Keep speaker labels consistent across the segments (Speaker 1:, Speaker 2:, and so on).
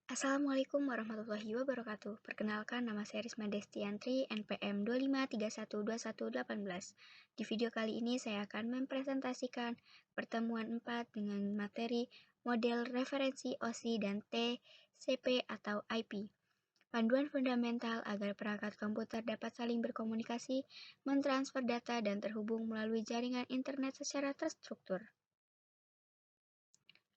Speaker 1: Assalamualaikum warahmatullahi wabarakatuh. Perkenalkan, nama saya Risma Destiantri, NPM 25312118. Di video kali ini saya akan mempresentasikan pertemuan 4 dengan materi model referensi OSI dan TCP atau IP. Panduan fundamental agar perangkat komputer dapat saling berkomunikasi, mentransfer data, dan terhubung melalui jaringan internet secara terstruktur.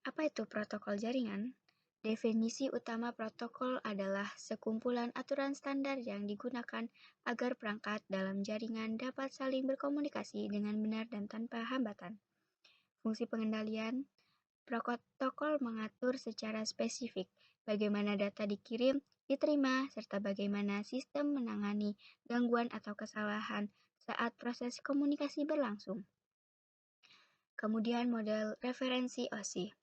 Speaker 1: Apa itu protokol jaringan? Definisi utama protokol adalah sekumpulan aturan standar yang digunakan agar perangkat dalam jaringan dapat saling berkomunikasi dengan benar dan tanpa hambatan. Fungsi pengendalian protokol mengatur secara spesifik bagaimana data dikirim, diterima, serta bagaimana sistem menangani gangguan atau kesalahan saat proses komunikasi berlangsung. Kemudian model referensi OSI.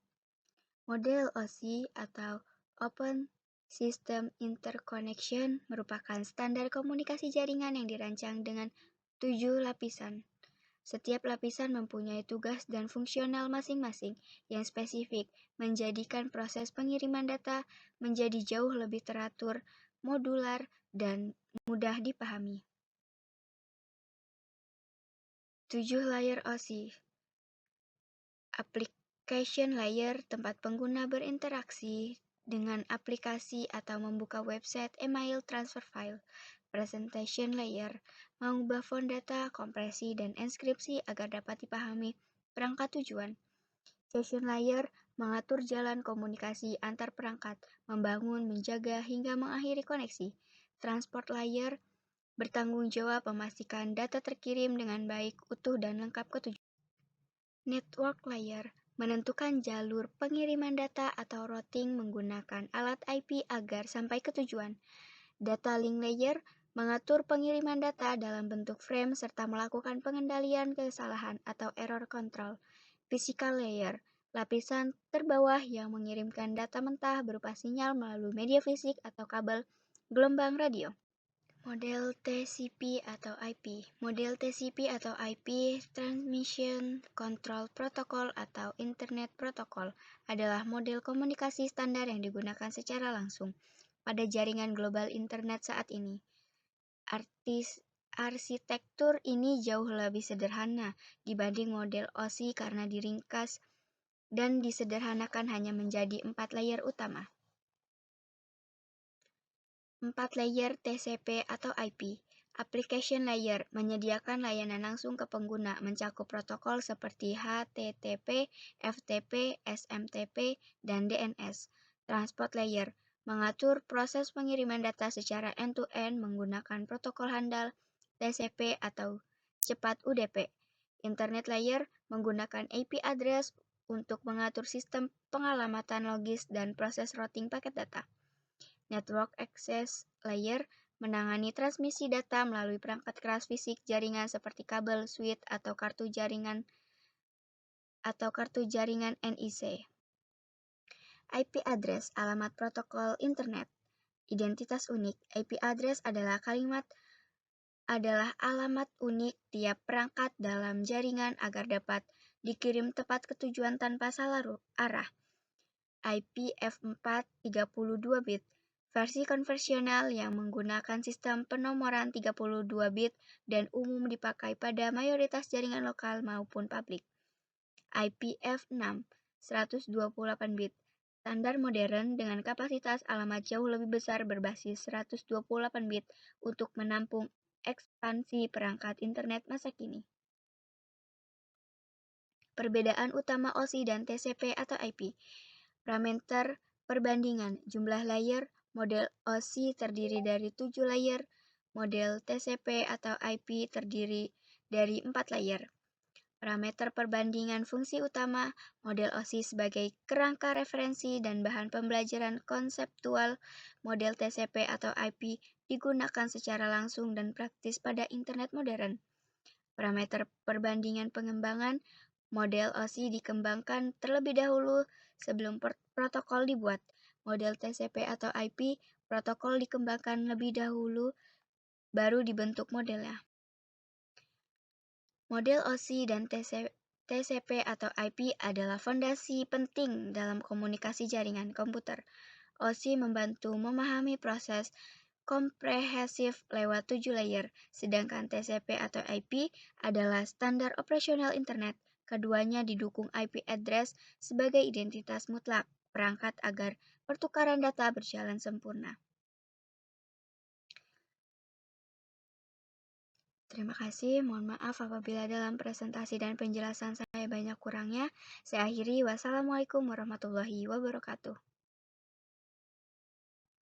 Speaker 1: Model OSI atau Open System Interconnection merupakan standar komunikasi jaringan yang dirancang dengan 7 lapisan. Setiap lapisan mempunyai tugas dan fungsional masing-masing yang spesifik, menjadikan proses pengiriman data menjadi jauh lebih teratur, modular, dan mudah dipahami. 7 layer OSI. Application layer, tempat pengguna berinteraksi dengan aplikasi atau membuka website, email, transfer file. Presentation layer, mengubah font data, kompresi, dan enskripsi agar dapat dipahami perangkat tujuan. Session layer, mengatur jalan komunikasi antar perangkat, membangun, menjaga, hingga mengakhiri koneksi. Transport layer, bertanggung jawab memastikan data terkirim dengan baik, utuh, dan lengkap ke tujuan. Network layer, menentukan jalur pengiriman data atau routing menggunakan alat IP agar sampai ke tujuan. Data link layer, mengatur pengiriman data dalam bentuk frame serta melakukan pengendalian kesalahan atau error control. Physical layer, lapisan terbawah yang mengirimkan data mentah berupa sinyal melalui media fisik atau kabel gelombang radio. Model TCP atau IP. Model TCP atau IP, Transmission Control Protocol atau Internet Protocol, adalah model komunikasi standar yang digunakan secara langsung pada jaringan global internet saat ini. Arsitektur ini jauh lebih sederhana dibanding model OSI karena diringkas dan disederhanakan hanya menjadi 4 layer utama. 4 layer TCP atau IP. Application layer menyediakan layanan langsung ke pengguna, mencakup protokol seperti HTTP, FTP, SMTP, dan DNS. Transport layer mengatur proses pengiriman data secara end-to-end menggunakan protokol handal, TCP atau cepat UDP. Internet layer menggunakan IP address untuk mengatur sistem pengalamatan logis dan proses routing paket data. Network Access Layer menangani transmisi data melalui perangkat keras fisik jaringan seperti kabel, switch, atau kartu jaringan NIC. IP address, alamat protokol internet. Identitas unik. IP address adalah alamat unik tiap perangkat dalam jaringan agar dapat dikirim tepat ke tujuan tanpa salah arah. IPv4 32 bit. Versi konvensional yang menggunakan sistem penomoran 32 bit dan umum dipakai pada mayoritas jaringan lokal maupun publik. IPv6 128 bit. Standar modern dengan kapasitas alamat jauh lebih besar berbasis 128 bit untuk menampung ekspansi perangkat internet masa kini. Perbedaan utama OSI dan TCP atau IP. Parameter perbandingan, jumlah layer. Model OSI terdiri dari 7 layer, model TCP atau IP terdiri dari 4 layer. Parameter perbandingan fungsi utama, model OSI sebagai kerangka referensi dan bahan pembelajaran konseptual, model TCP atau IP digunakan secara langsung dan praktis pada internet modern. Parameter perbandingan pengembangan, model OSI dikembangkan terlebih dahulu sebelum protokol dibuat. Model TCP atau IP, protokol dikembangkan lebih dahulu, baru dibentuk modelnya. Model OSI dan TCP atau IP adalah fondasi penting dalam komunikasi jaringan komputer. OSI membantu memahami proses komprehensif lewat 7 layer, sedangkan TCP atau IP adalah standar operasional internet. Keduanya didukung IP address sebagai identitas mutlak perangkat agar pertukaran data berjalan sempurna. Terima kasih, mohon maaf apabila dalam presentasi dan penjelasan saya banyak kurangnya. Saya akhiri, wassalamualaikum warahmatullahi wabarakatuh.